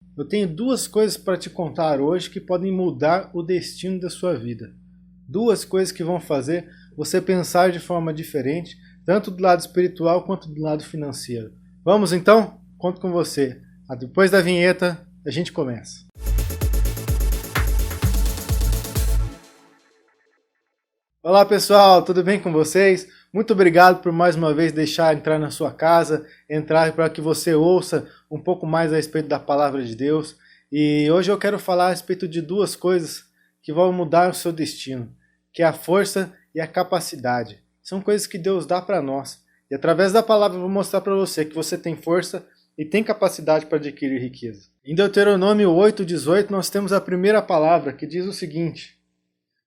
Eu tenho duas coisas para te contar hoje que podem mudar o destino da sua vida. Duas coisas que vão fazer você pensar de forma diferente, tanto do lado espiritual quanto do lado financeiro. Vamos então? Conto com você. Depois da vinheta, a gente começa. Olá pessoal, tudo bem com vocês? Muito obrigado por mais uma vez deixar entrar na sua casa, entrar para que você ouça um pouco mais a respeito da palavra de Deus. E hoje eu quero falar a respeito de duas coisas que vão mudar o seu destino, que é a força e a capacidade. São coisas que Deus dá para nós. E através da palavra eu vou mostrar para você que você tem força e tem capacidade para adquirir riqueza. Em Deuteronômio 8:18 nós temos a primeira palavra que diz o seguinte: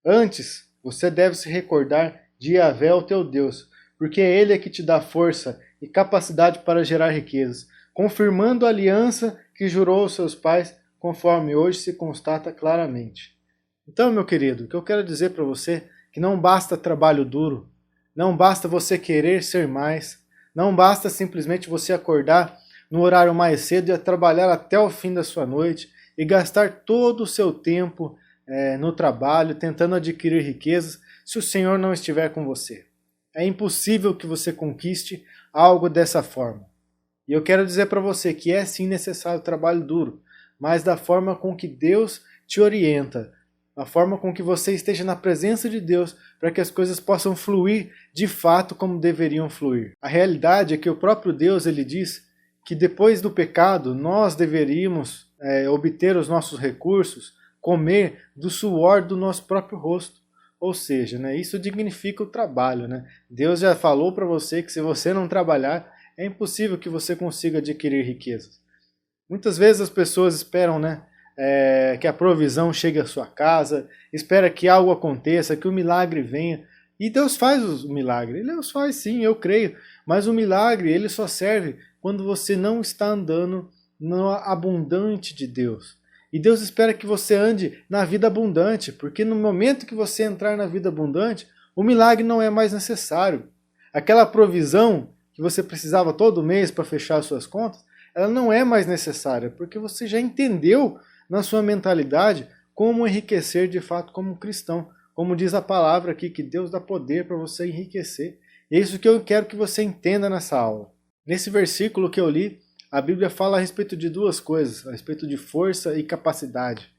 Antes, você deve se recordar de Yahvé, o teu Deus, porque é Ele que te dá força e capacidade para gerar riquezas, confirmando a aliança que jurou aos seus pais, conforme hoje se constata claramente. Então, meu querido, o que eu quero dizer para você é que não basta trabalho duro, não basta você querer ser mais, não basta simplesmente você acordar no horário mais cedo e trabalhar até o fim da sua noite e gastar todo o seu tempo no trabalho, tentando adquirir riquezas, se o Senhor não estiver com você. É impossível que você conquiste algo dessa forma. E eu quero dizer para você que é sim necessário trabalho duro, mas da forma com que Deus te orienta, da forma com que você esteja na presença de Deus, para que as coisas possam fluir de fato como deveriam fluir. A realidade é que o próprio Deus, ele diz que depois do pecado nós deveríamos obter os nossos recursos, comer do suor do nosso próprio rosto. Ou seja, isso dignifica o trabalho. Deus já falou para você que se você não trabalhar, é impossível que você consiga adquirir riquezas. Muitas vezes as pessoas esperam que a provisão chegue à sua casa, espera que algo aconteça, que o milagre venha. E Deus faz o milagre. Deus faz sim, eu creio. Mas o milagre ele só serve quando você não está andando no abundante de Deus. E Deus espera que você ande na vida abundante, porque no momento que você entrar na vida abundante, o milagre não é mais necessário. Aquela provisão que você precisava todo mês para fechar as suas contas, ela não é mais necessária, porque você já entendeu na sua mentalidade como enriquecer de fato como cristão. Como diz a palavra aqui, que Deus dá poder para você enriquecer. E é isso que eu quero que você entenda nessa aula. Nesse versículo que eu li, a Bíblia fala a respeito de duas coisas, a respeito de força e capacidade.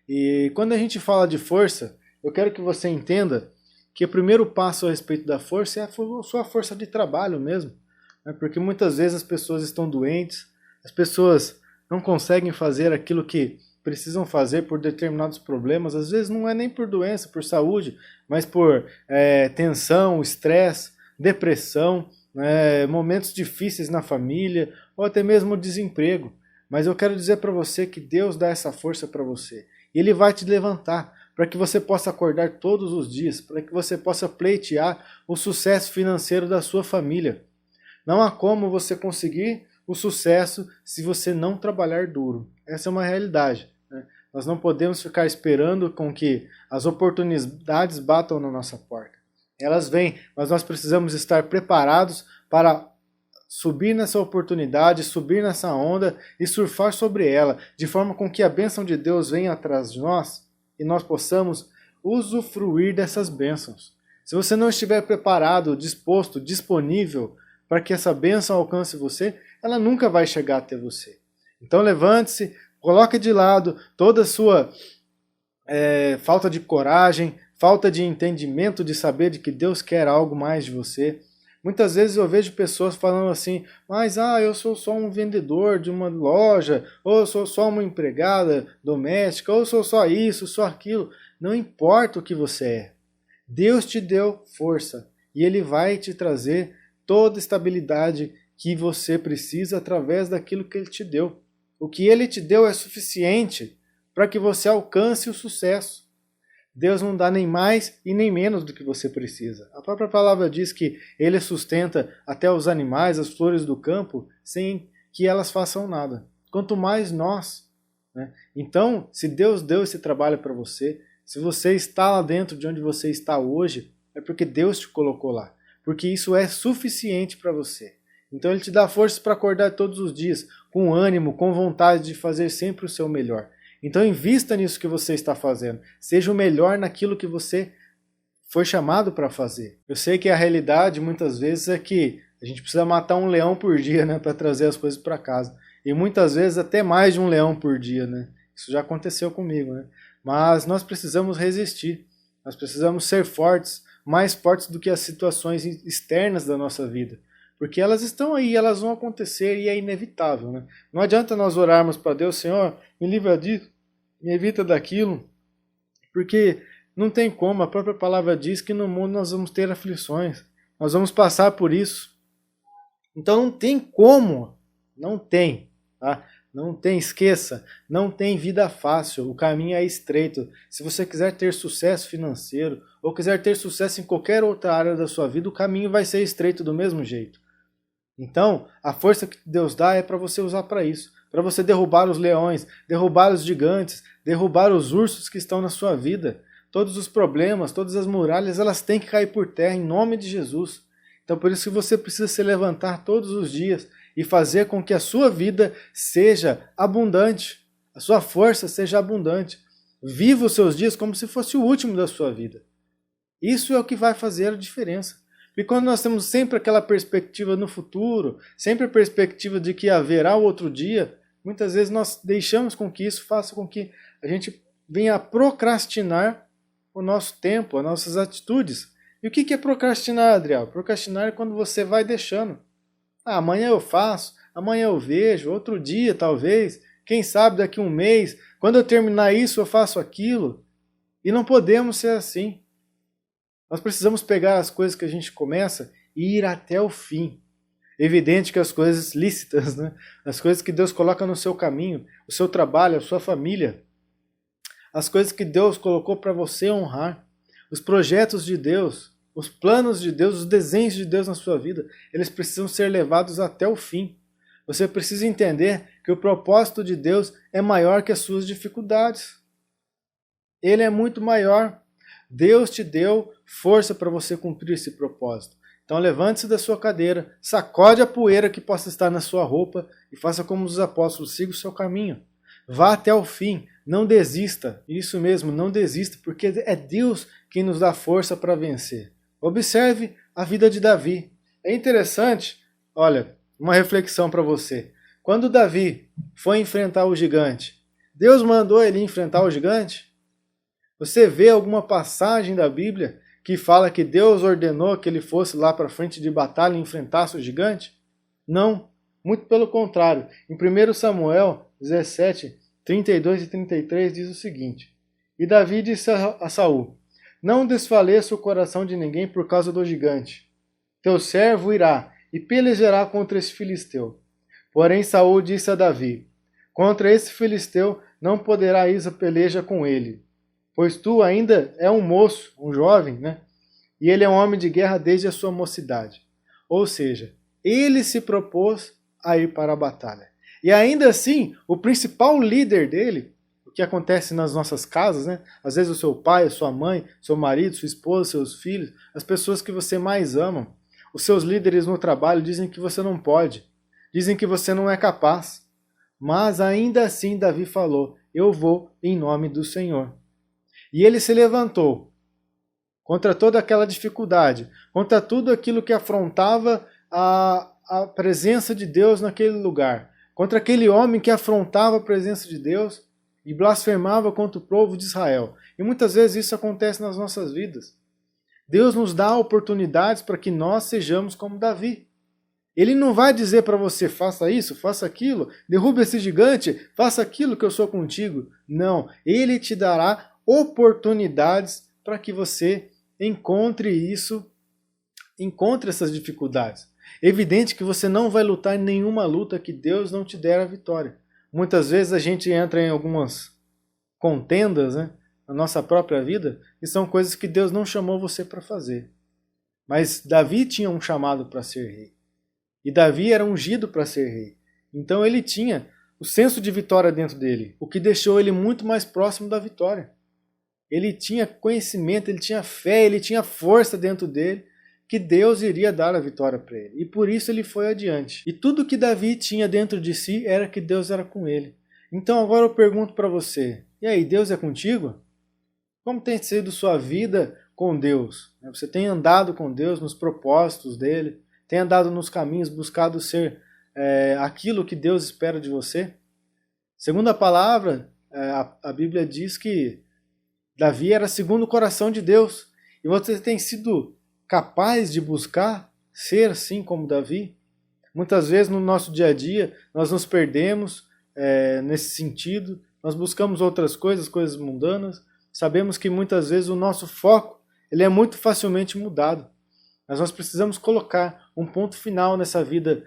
E quando a gente fala de força, eu quero que você entenda que o primeiro passo a respeito da força é a sua força de trabalho mesmo. Porque muitas vezes as pessoas estão doentes, as pessoas não conseguem fazer aquilo que precisam fazer por determinados problemas, às vezes não é nem por doença, por saúde, mas por tensão, estresse, depressão, momentos difíceis na família, ou até mesmo desemprego. Mas eu quero dizer para você que Deus dá essa força para você. E Ele vai te levantar para que você possa acordar todos os dias, para que você possa pleitear o sucesso financeiro da sua família. Não há como você conseguir o sucesso se você não trabalhar duro. Essa é uma realidade. Nós não podemos ficar esperando com que as oportunidades batam na nossa porta. Elas vêm, mas nós precisamos estar preparados para subir nessa oportunidade, subir nessa onda e surfar sobre ela, de forma com que a bênção de Deus venha atrás de nós e nós possamos usufruir dessas bênçãos. Se você não estiver preparado, disposto, disponível para que essa bênção alcance você, ela nunca vai chegar até você. Então levante-se, coloque de lado toda a sua falta de coragem, falta de entendimento de saber de que Deus quer algo mais de você. Muitas vezes eu vejo pessoas falando assim, mas eu sou só um vendedor de uma loja, ou eu sou só uma empregada doméstica, ou eu sou só isso, só aquilo. Não importa o que você é. Deus te deu força e Ele vai te trazer toda a estabilidade que você precisa através daquilo que Ele te deu. O que Ele te deu é suficiente para que você alcance o sucesso. Deus não dá nem mais e nem menos do que você precisa. A própria palavra diz que Ele sustenta até os animais, as flores do campo, sem que elas façam nada. Quanto mais nós. Então, se Deus deu esse trabalho para você, se você está lá dentro de onde você está hoje, é porque Deus te colocou lá. Porque isso é suficiente para você. Então ele te dá forças para acordar todos os dias, com ânimo, com vontade de fazer sempre o seu melhor. Então invista nisso que você está fazendo. Seja o melhor naquilo que você foi chamado para fazer. Eu sei que a realidade muitas vezes é que a gente precisa matar um leão por dia, né, para trazer as coisas para casa. E muitas vezes até mais de um leão por dia, né? Isso já aconteceu comigo, né? Mas nós precisamos resistir. Nós precisamos ser fortes, mais fortes do que as situações externas da nossa vida. Porque elas estão aí, elas vão acontecer e é inevitável, né? Não adianta nós orarmos para Deus, Senhor, me livra disso, me evita daquilo, porque não tem como, a própria palavra diz que no mundo nós vamos ter aflições, nós vamos passar por isso. Então não tem como, não tem, tá? Não tem, esqueça, não tem vida fácil, o caminho é estreito. Se você quiser ter sucesso financeiro, ou quiser ter sucesso em qualquer outra área da sua vida, o caminho vai ser estreito do mesmo jeito. Então, a força que Deus dá é para você usar para isso, para você derrubar os leões, derrubar os gigantes, derrubar os ursos que estão na sua vida. Todos os problemas, todas as muralhas, elas têm que cair por terra em nome de Jesus. Então por isso que você precisa se levantar todos os dias e fazer com que a sua vida seja abundante, a sua força seja abundante. Viva os seus dias como se fosse o último da sua vida. Isso é o que vai fazer a diferença. E quando nós temos sempre aquela perspectiva no futuro, sempre a perspectiva de que haverá o outro dia, muitas vezes nós deixamos com que isso faça com que a gente venha a procrastinar o nosso tempo, as nossas atitudes. E o que é procrastinar, Adriel? Procrastinar é quando você vai deixando. Ah, amanhã eu faço, amanhã eu vejo, outro dia talvez, quem sabe daqui a um mês, quando eu terminar isso eu faço aquilo. E não podemos ser assim. Nós precisamos pegar as coisas que a gente começa e ir até o fim. Evidente que as coisas lícitas, né? As coisas que Deus coloca no seu caminho, o seu trabalho, a sua família, as coisas que Deus colocou para você honrar, os projetos de Deus, os planos de Deus, os desenhos de Deus na sua vida, eles precisam ser levados até o fim. Você precisa entender que o propósito de Deus é maior que as suas dificuldades. Ele é muito maior. Deus te deu força para você cumprir esse propósito. Então levante-se da sua cadeira, sacode a poeira que possa estar na sua roupa e faça como os apóstolos, siga o seu caminho. Vá até o fim, não desista. Isso mesmo, não desista, porque é Deus quem nos dá força para vencer. Observe a vida de Davi. É interessante, olha, uma reflexão para você. Quando Davi foi enfrentar o gigante, Deus mandou ele enfrentar o gigante? Você vê alguma passagem da Bíblia que fala que Deus ordenou que ele fosse lá para frente de batalha e enfrentasse o gigante? Não, muito pelo contrário. Em 1 Samuel 17, 32 e 33 diz o seguinte: E Davi disse a Saul: Não desfaleça o coração de ninguém por causa do gigante. Teu servo irá e pelejará contra esse filisteu. Porém Saul disse a Davi: Contra esse filisteu não poderá ir a peleja com ele, pois tu ainda é um moço, um jovem, né? E ele é um homem de guerra desde a sua mocidade. Ou seja, ele se propôs a ir para a batalha. E ainda assim, o principal líder dele, o que acontece nas nossas casas, né? Às vezes o seu pai, a sua mãe, seu marido, sua esposa, seus filhos, as pessoas que você mais ama, os seus líderes no trabalho dizem que você não pode, dizem que você não é capaz. Mas ainda assim Davi falou: eu vou em nome do Senhor. E ele se levantou contra toda aquela dificuldade, contra tudo aquilo que afrontava a presença de Deus naquele lugar, contra aquele homem que afrontava a presença de Deus e blasfemava contra o povo de Israel. E muitas vezes isso acontece nas nossas vidas. Deus nos dá oportunidades para que nós sejamos como Davi. Ele não vai dizer para você: faça isso, faça aquilo, derrube esse gigante, faça aquilo que eu sou contigo. Não, ele te dará oportunidades para que você encontre isso, encontre essas dificuldades. É evidente que você não vai lutar em nenhuma luta que Deus não te der a vitória. Muitas vezes a gente entra em algumas contendas, né, na nossa própria vida, e são coisas que Deus não chamou você para fazer. Mas Davi tinha um chamado para ser rei. E Davi era ungido para ser rei. Então ele tinha o senso de vitória dentro dele, o que deixou ele muito mais próximo da vitória. Ele tinha conhecimento, ele tinha fé, ele tinha força dentro dele, que Deus iria dar a vitória para ele. E por isso ele foi adiante. E tudo que Davi tinha dentro de si era que Deus era com ele. Então agora eu pergunto para você, e aí, Deus é contigo? Como tem sido sua vida com Deus? Você tem andado com Deus nos propósitos dele? Tem andado nos caminhos, buscado ser aquilo que Deus espera de você? Segundo a palavra, a Bíblia diz que Davi era segundo o coração de Deus. E você tem sido capaz de buscar ser assim como Davi? Muitas vezes no nosso dia a dia nós nos perdemos nesse sentido. Nós buscamos outras coisas, coisas mundanas. Sabemos que muitas vezes o nosso foco ele é muito facilmente mudado. Mas nós precisamos colocar um ponto final nessa vida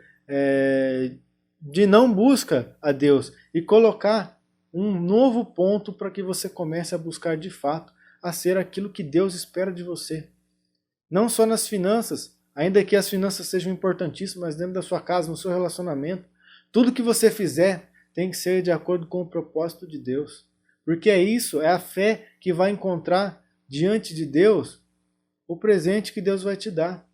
de não busca a Deus e colocar um novo ponto para que você comece a buscar de fato a ser aquilo que Deus espera de você. Não só nas finanças, ainda que as finanças sejam importantíssimas, mas dentro da sua casa, no seu relacionamento, tudo que você fizer tem que ser de acordo com o propósito de Deus. Porque é a fé que vai encontrar diante de Deus o presente que Deus vai te dar.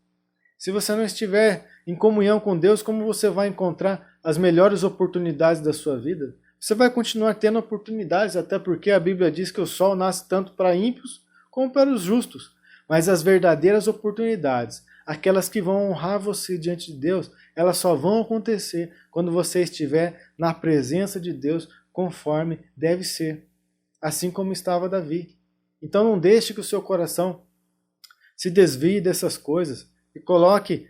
Se você não estiver em comunhão com Deus, como você vai encontrar as melhores oportunidades da sua vida? Você vai continuar tendo oportunidades, até porque a Bíblia diz que o sol nasce tanto para ímpios como para os justos. Mas as verdadeiras oportunidades, aquelas que vão honrar você diante de Deus, elas só vão acontecer quando você estiver na presença de Deus conforme deve ser. Assim como estava Davi. Então não deixe que o seu coração se desvie dessas coisas e coloque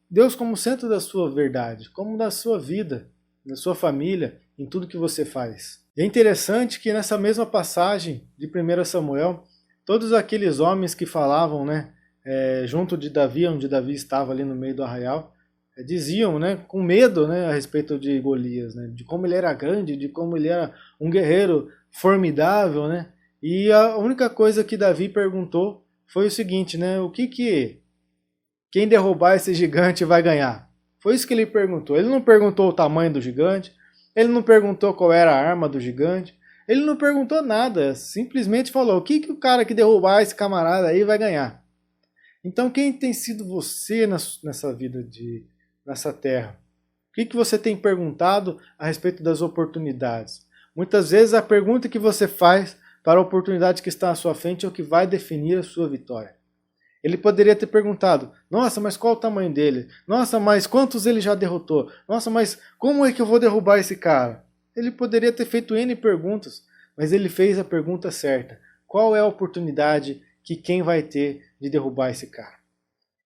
Deus como centro da sua verdade, como da sua vida, da sua família, em tudo que você faz. E é interessante que nessa mesma passagem de 1 Samuel, todos aqueles homens que falavam junto de Davi, onde Davi estava ali no meio do arraial, diziam com medo a respeito de Golias, de como ele era grande, de como ele era um guerreiro formidável. E a única coisa que Davi perguntou foi o seguinte, quem derrubar esse gigante vai ganhar? Foi isso que ele perguntou. Ele não perguntou o tamanho do gigante, ele não perguntou qual era a arma do gigante, ele não perguntou nada, simplesmente falou, o que o cara que derrubar esse camarada aí vai ganhar? Então quem tem sido você nessa vida, nessa terra? O que você tem perguntado a respeito das oportunidades? Muitas vezes a pergunta que você faz para a oportunidade que está à sua frente é o que vai definir a sua vitória. Ele poderia ter perguntado, nossa, mas qual o tamanho dele? Nossa, mas quantos ele já derrotou? Nossa, mas como é que eu vou derrubar esse cara? Ele poderia ter feito N perguntas, mas ele fez a pergunta certa. Qual é a oportunidade que quem vai ter de derrubar esse cara?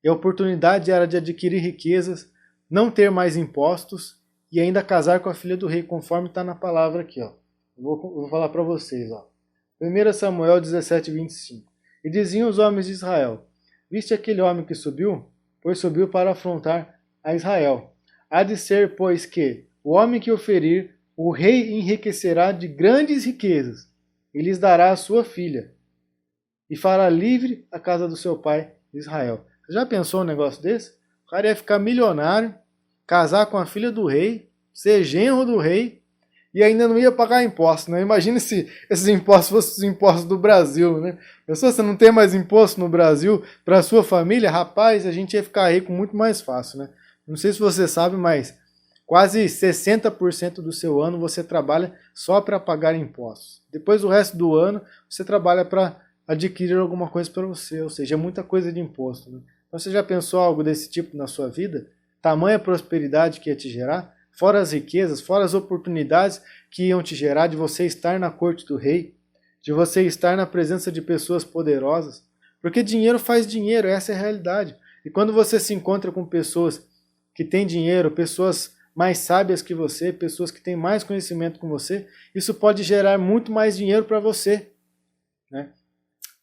E a oportunidade era de adquirir riquezas, não ter mais impostos e ainda casar com a filha do rei, conforme está na palavra aqui. Eu vou falar para vocês. 1 Samuel 17:25. E diziam os homens de Israel, viste aquele homem que subiu? Pois subiu para afrontar a Israel. Há de ser, pois, que o homem que o ferir, o rei enriquecerá de grandes riquezas, e lhes dará a sua filha, e fará livre a casa do seu pai Israel. Você já pensou um negócio desse? O cara ia ficar milionário, casar com a filha do rei, ser genro do rei, e ainda não ia pagar imposto, Imagina se esses impostos fossem os impostos do Brasil, Pensou, você não tem mais imposto no Brasil para a sua família? Rapaz, a gente ia ficar rico muito mais fácil, Não sei se você sabe, mas quase 60% do seu ano você trabalha só para pagar impostos. Depois o resto do ano você trabalha para adquirir alguma coisa para você, ou seja, é muita coisa de imposto. Então você já pensou algo desse tipo na sua vida? Tamanha prosperidade que ia te gerar? Fora as riquezas, fora as oportunidades que iam te gerar de você estar na corte do rei, de você estar na presença de pessoas poderosas. Porque dinheiro faz dinheiro, essa é a realidade. E quando você se encontra com pessoas que têm dinheiro, pessoas mais sábias que você, pessoas que têm mais conhecimento que você, isso pode gerar muito mais dinheiro para você.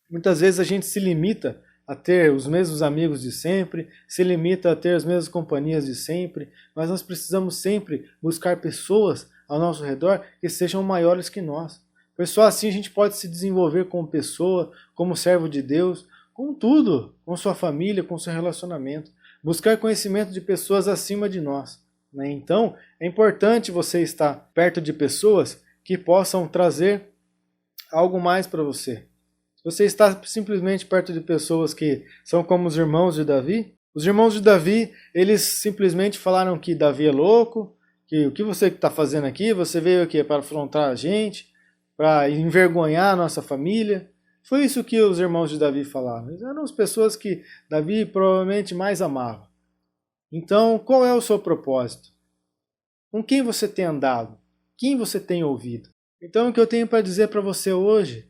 Muitas vezes a gente se limita a ter os mesmos amigos de sempre, se limita a ter as mesmas companhias de sempre, mas nós precisamos sempre buscar pessoas ao nosso redor que sejam maiores que nós. Pois só assim a gente pode se desenvolver como pessoa, como servo de Deus, com tudo, com sua família, com seu relacionamento. Buscar conhecimento de pessoas acima de nós. Então, é importante você estar perto de pessoas que possam trazer algo mais para você. Se você está simplesmente perto de pessoas que são como os irmãos de Davi, os irmãos de Davi, eles simplesmente falaram que Davi é louco, que o que você está fazendo aqui, você veio aqui para afrontar a gente, para envergonhar a nossa família. Foi isso que os irmãos de Davi falaram. Eles eram as pessoas que Davi provavelmente mais amava. Então, qual é o seu propósito? Com quem você tem andado? Quem você tem ouvido? Então, o que eu tenho para dizer para você hoje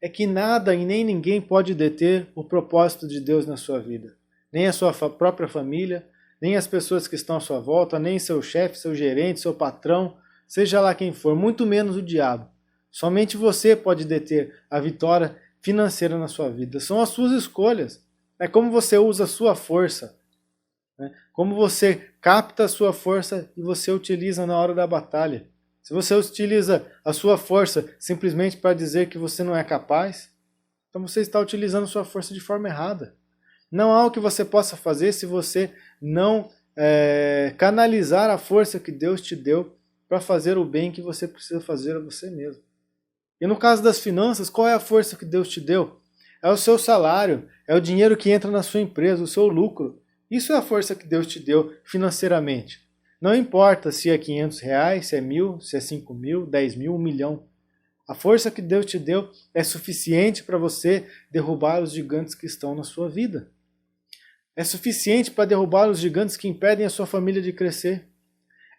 é que nada e nem ninguém pode deter o propósito de Deus na sua vida. Nem a sua própria família, nem as pessoas que estão à sua volta, nem seu chefe, seu gerente, seu patrão, seja lá quem for, muito menos o diabo. Somente você pode deter a vitória financeira na sua vida. São as suas escolhas. É como você usa a sua força. Como você capta a sua força e você utiliza na hora da batalha. Se você utiliza a sua força simplesmente para dizer que você não é capaz, então você está utilizando sua força de forma errada. Não há o que você possa fazer se você não canalizar a força que Deus te deu para fazer o bem que você precisa fazer a você mesmo. E no caso das finanças, qual é a força que Deus te deu? É o seu salário, é o dinheiro que entra na sua empresa, o seu lucro. Isso é a força que Deus te deu financeiramente. Não importa se é R$500, se é 1.000, se é 5.000, 10.000, 1 milhão. A força que Deus te deu é suficiente para você derrubar os gigantes que estão na sua vida. É suficiente para derrubar os gigantes que impedem a sua família de crescer.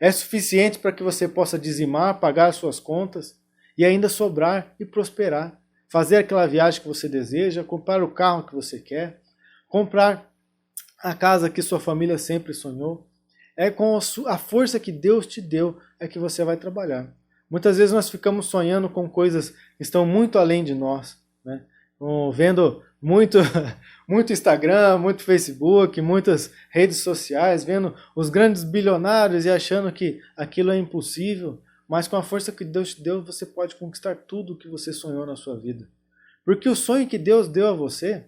É suficiente para que você possa dizimar, pagar as suas contas e ainda sobrar e prosperar. Fazer aquela viagem que você deseja, comprar o carro que você quer, comprar a casa que sua família sempre sonhou. É com a força que Deus te deu é que você vai trabalhar. Muitas vezes nós ficamos sonhando com coisas que estão muito além de nós, né? Vendo muito Instagram, muito Facebook, muitas redes sociais, vendo os grandes bilionários e achando que aquilo é impossível, mas com a força que Deus te deu, você pode conquistar tudo o que você sonhou na sua vida. Porque o sonho que Deus deu a você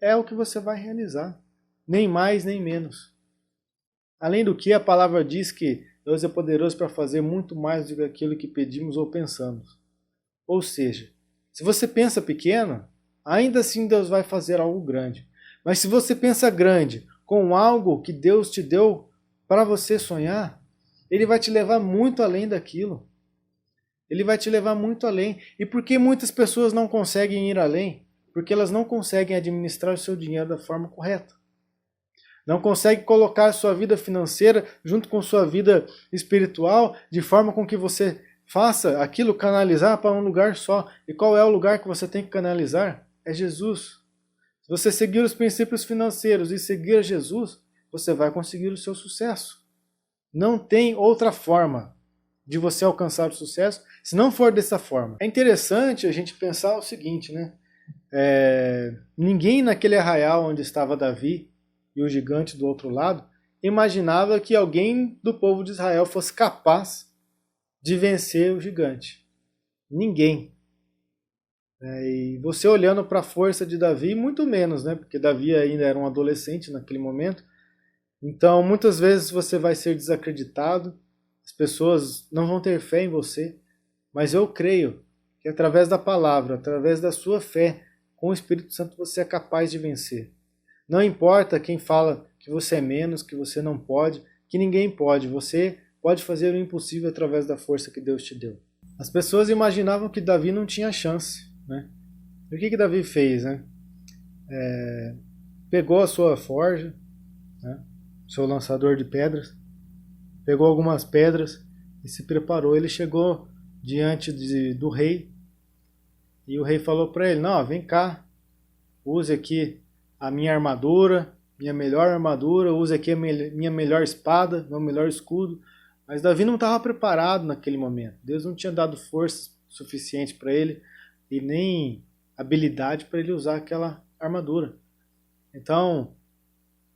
é o que você vai realizar, nem mais nem menos. Além do que, a palavra diz que Deus é poderoso para fazer muito mais do que aquilo que pedimos ou pensamos. Ou seja, se você pensa pequeno, ainda assim Deus vai fazer algo grande. Mas se você pensa grande com algo que Deus te deu para você sonhar, Ele vai te levar muito além daquilo. Ele vai te levar muito além. E por que muitas pessoas não conseguem ir além? Porque elas não conseguem administrar o seu dinheiro da forma correta. Não consegue colocar a sua vida financeira junto com sua vida espiritual de forma com que você faça aquilo canalizar para um lugar só. E qual é o lugar que você tem que canalizar? É Jesus. Se você seguir os princípios financeiros e seguir Jesus, você vai conseguir o seu sucesso. Não tem outra forma de você alcançar o sucesso se não for dessa forma. É interessante a gente pensar o seguinte, né? Ninguém naquele arraial onde estava Davi e o gigante do outro lado, imaginava que alguém do povo de Israel fosse capaz de vencer o gigante. Ninguém. E você olhando para a força de Davi, muito menos, né? Porque Davi ainda era um adolescente naquele momento. Então, muitas vezes você vai ser desacreditado, as pessoas não vão ter fé em você, mas eu creio que através da palavra, através da sua fé, com o Espírito Santo você é capaz de vencer. Não importa quem fala que você é menos, que você não pode, que ninguém pode. Você pode fazer o impossível através da força que Deus te deu. As pessoas imaginavam que Davi não tinha chance, né? E o que Davi fez, né? Pegou a sua forja, né? Seu lançador de pedras, pegou algumas pedras e se preparou. Ele chegou diante do rei e o rei falou para ele: não, vem cá, use aqui a minha armadura, minha melhor armadura, use aqui a minha melhor espada, meu melhor escudo. Mas Davi não estava preparado naquele momento. Deus não tinha dado força suficiente para ele e nem habilidade para ele usar aquela armadura. Então,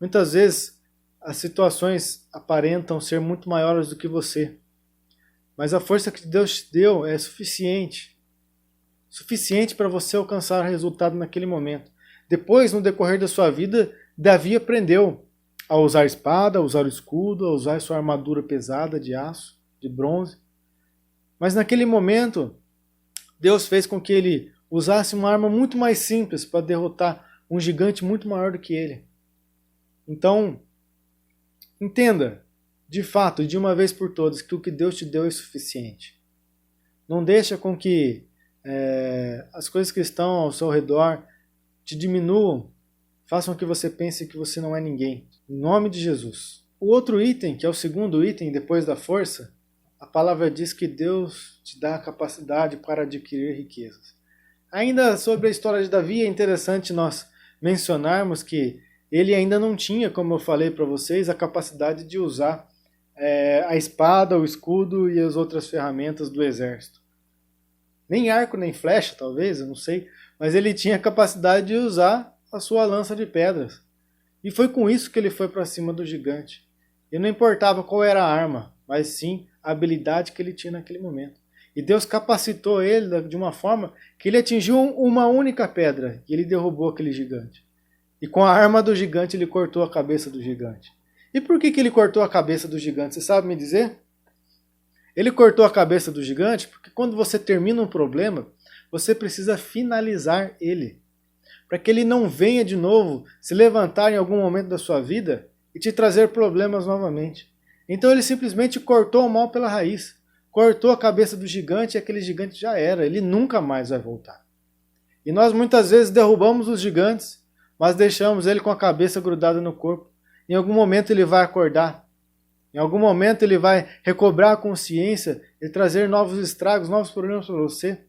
muitas vezes as situações aparentam ser muito maiores do que você. Mas a força que Deus te deu é suficiente. Suficiente para você alcançar o resultado naquele momento. Depois, no decorrer da sua vida, Davi aprendeu a usar a espada, a usar o escudo, a usar sua armadura pesada de aço, de bronze. Mas naquele momento, Deus fez com que ele usasse uma arma muito mais simples para derrotar um gigante muito maior do que ele. Então, entenda, de fato, de uma vez por todas, que o que Deus te deu é suficiente. Não deixa com que as coisas que estão ao seu redor te diminuam, façam que você pense que você não é ninguém. Em nome de Jesus. O outro item, que é o segundo item depois da força, a palavra diz que Deus te dá a capacidade para adquirir riquezas. Ainda sobre a história de Davi, é interessante nós mencionarmos que ele ainda não tinha, como eu falei para vocês, a capacidade de usar a espada, o escudo e as outras ferramentas do exército. Nem arco, nem flecha, talvez, eu não sei, mas ele tinha a capacidade de usar a sua lança de pedras. E foi com isso que ele foi para cima do gigante. E não importava qual era a arma, mas sim a habilidade que ele tinha naquele momento. E Deus capacitou ele de uma forma que ele atingiu uma única pedra e ele derrubou aquele gigante. E com a arma do gigante ele cortou a cabeça do gigante. E por que ele cortou a cabeça do gigante? Você sabe me dizer? Ele cortou a cabeça do gigante porque quando você termina um problema, você precisa finalizar ele. Para que ele não venha de novo se levantar em algum momento da sua vida e te trazer problemas novamente. Então ele simplesmente cortou o mal pela raiz. Cortou a cabeça do gigante e aquele gigante já era. Ele nunca mais vai voltar. E nós muitas vezes derrubamos os gigantes, mas deixamos ele com a cabeça grudada no corpo. Em algum momento ele vai acordar. Em algum momento ele vai recobrar a consciência e trazer novos estragos, novos problemas para você.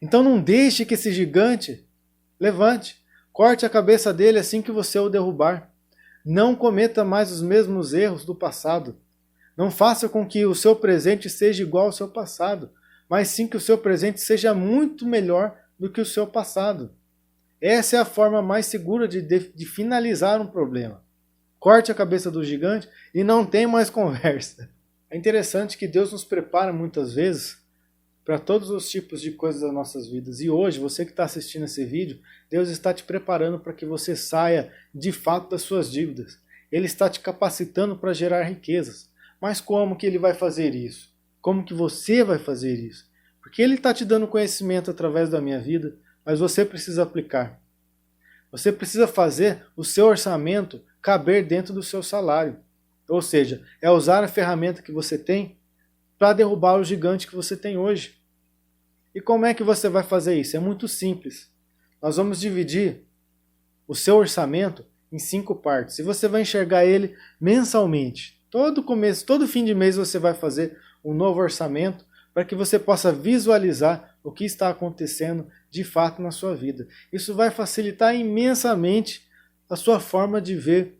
Então não deixe que esse gigante levante. Corte a cabeça dele assim que você o derrubar. Não cometa mais os mesmos erros do passado. Não faça com que o seu presente seja igual ao seu passado, mas sim que o seu presente seja muito melhor do que o seu passado. Essa é a forma mais segura de finalizar um problema. Corte a cabeça do gigante e não tem mais conversa. É interessante que Deus nos prepara muitas vezes para todos os tipos de coisas das nossas vidas. E hoje, você que está assistindo esse vídeo, Deus está te preparando para que você saia de fato das suas dívidas. Ele está te capacitando para gerar riquezas. Mas como que ele vai fazer isso? Como que você vai fazer isso? Porque ele está te dando conhecimento através da minha vida, mas você precisa aplicar. Você precisa fazer o seu orçamento caber dentro do seu salário. Ou seja, é usar a ferramenta que você tem para derrubar o gigante que você tem hoje. E como é que você vai fazer isso? É muito simples. Nós vamos dividir o seu orçamento em 5 partes. E você vai enxergar ele mensalmente. Todo fim de mês você vai fazer um novo orçamento para que você possa visualizar o que está acontecendo de fato na sua vida. Isso vai facilitar imensamente a sua forma de ver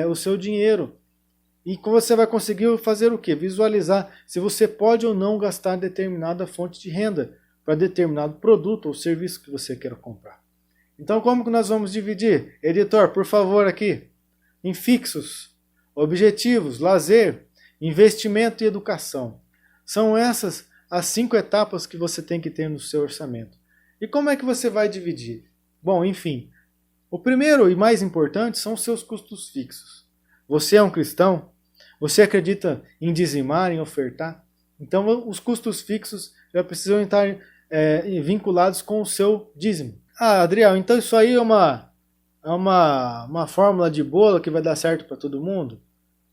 o seu dinheiro. E você vai conseguir fazer o quê? Visualizar se você pode ou não gastar determinada fonte de renda para determinado produto ou serviço que você queira comprar. Então como que nós vamos dividir? Editor, por favor, aqui. Em fixos, objetivos, lazer, investimento e educação. São essas as 5 etapas que você tem que ter no seu orçamento. E como é que você vai dividir? Bom, enfim, o primeiro e mais importante são os seus custos fixos. Você é um cristão? Você acredita em dizimar, em ofertar? Então os custos fixos já precisam estar vinculados com o seu dízimo. Ah, Adriel, então isso aí é uma fórmula de bolo que vai dar certo para todo mundo?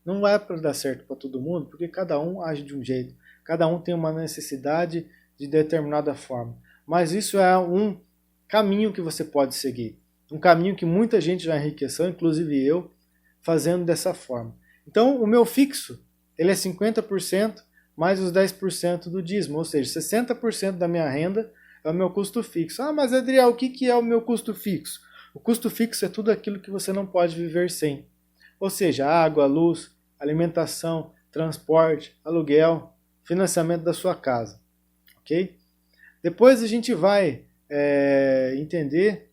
Não é para dar certo para todo mundo, porque cada um age de um jeito. Cada um tem uma necessidade de determinada forma. Mas isso é um caminho que você pode seguir. Um caminho que muita gente já enriqueceu, inclusive eu, fazendo dessa forma. Então o meu fixo, ele é 50% mais os 10% do dízimo, ou seja, 60% da minha renda é o meu custo fixo. Ah, mas Adriel, o que é o meu custo fixo? O custo fixo é tudo aquilo que você não pode viver sem. Ou seja, água, luz, alimentação, transporte, aluguel, financiamento da sua casa. Ok? Depois a gente vai entender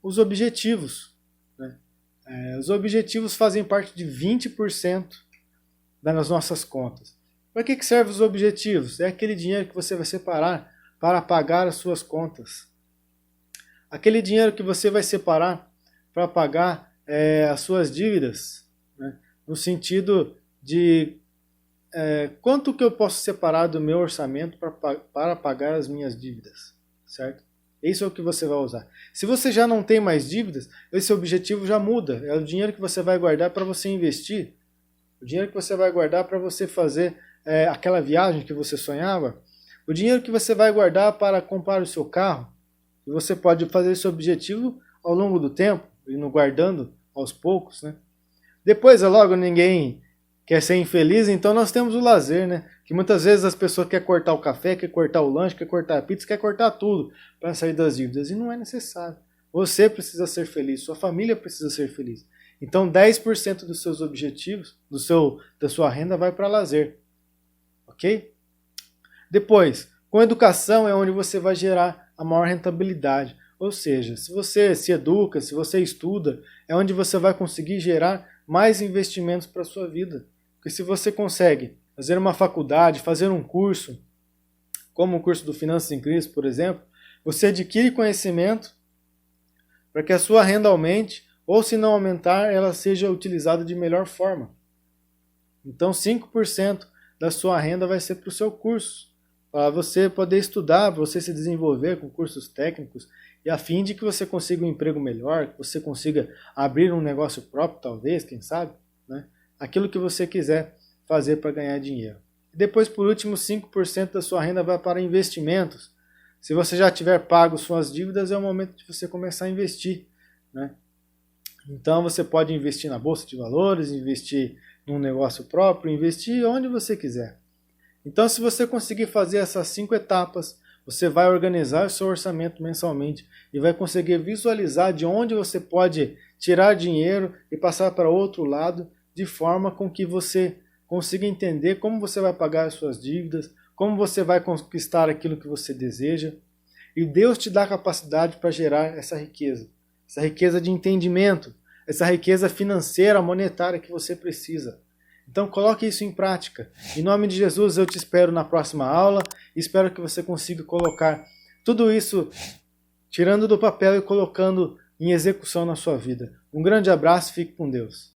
os objetivos. Né? Os objetivos fazem parte de 20% das nossas contas. Para que servem os objetivos? É aquele dinheiro que você vai separar para pagar as suas contas. Aquele dinheiro que você vai separar para pagar as suas dívidas. Né? No sentido de quanto que eu posso separar do meu orçamento para pagar as minhas dívidas. Certo? Isso é o que você vai usar. Se você já não tem mais dívidas, esse objetivo já muda. É o dinheiro que você vai guardar para você investir. O dinheiro que você vai guardar para você fazer aquela viagem que você sonhava. O dinheiro que você vai guardar para comprar o seu carro. E você pode fazer esse objetivo ao longo do tempo, indo guardando aos poucos, né? Depois, logo, ninguém quer ser infeliz, então nós temos o lazer, né? Que muitas vezes as pessoas querem cortar o café, querem cortar o lanche, querem cortar a pizza, querem cortar tudo para sair das dívidas. E não é necessário. Você precisa ser feliz, sua família precisa ser feliz. Então 10% dos seus objetivos, da sua renda vai para lazer. Ok? Depois, com educação é onde você vai gerar a maior rentabilidade. Ou seja, se você se educa, se você estuda, é onde você vai conseguir gerar mais investimentos para a sua vida. Porque se você consegue fazer uma faculdade, fazer um curso, como o curso do Finanças em Cristo, por exemplo, você adquire conhecimento para que a sua renda aumente, ou se não aumentar, ela seja utilizada de melhor forma. Então 5% da sua renda vai ser para o seu curso, para você poder estudar, para você se desenvolver com cursos técnicos, e a fim de que você consiga um emprego melhor, que você consiga abrir um negócio próprio, talvez, quem sabe, né? Aquilo que você quiser fazer para ganhar dinheiro. E depois, por último, 5% da sua renda vai para investimentos. Se você já tiver pago suas dívidas, é o momento de você começar a investir, né? Então você pode investir na bolsa de valores, investir num negócio próprio, investir onde você quiser. Então, se você conseguir fazer essas 5 etapas, você vai organizar o seu orçamento mensalmente e vai conseguir visualizar de onde você pode tirar dinheiro e passar para outro lado, de forma com que você consiga entender como você vai pagar as suas dívidas, como você vai conquistar aquilo que você deseja. E Deus te dá a capacidade para gerar essa riqueza de entendimento, essa riqueza financeira, monetária que você precisa. Então coloque isso em prática. Em nome de Jesus eu te espero na próxima aula. Espero que você consiga colocar tudo isso, tirando do papel e colocando em execução na sua vida. Um grande abraço, fique com Deus.